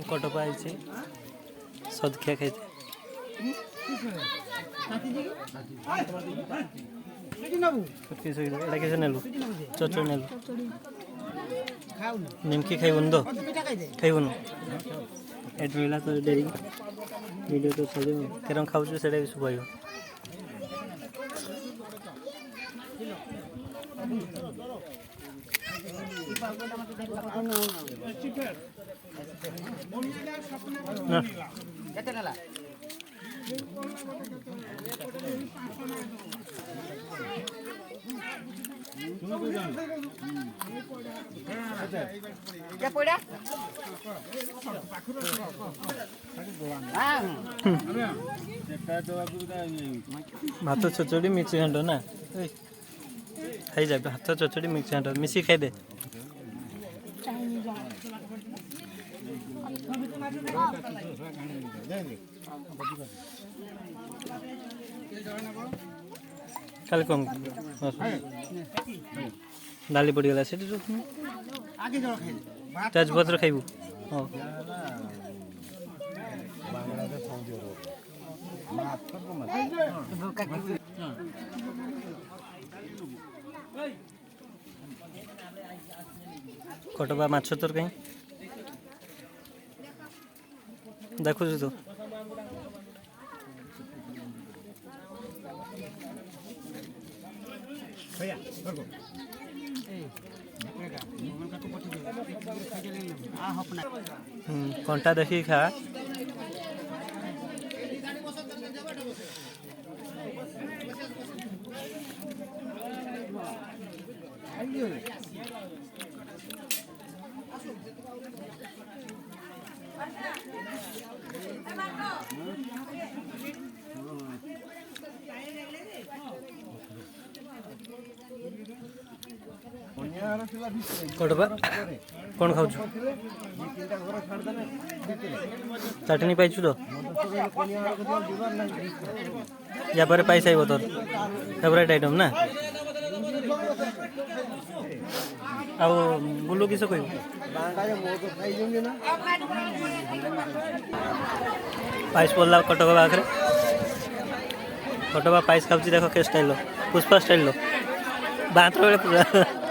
कटपा आई सदखिया खाई कैसे नेलु चचड़ नेलु निमकी खाइबुन तो खाइबुन एट रहा तो डेरी वीडियो तो चलो केरम खाऊ से भी शुभ भात चचड़ी मिक्सी घाट ना खाई जा भात चचड़ी मिक्सी घाट मिसी खाई दे काले कौन डाली पड़गला से तेजपत्र खाइबू कटबा माछ तोर कहीं देखु तो कंटा देखी खा कटबा कौन खाऊ चटनी पाई तो या पर पैसा ही तोर फेवरेट आइटम ना आ बुलू किस कह पाइस पड़ा कटक पाखे कटक पाइस खाऊँ देख के स्टाइल पुष्पा स्टाइल बात पूरा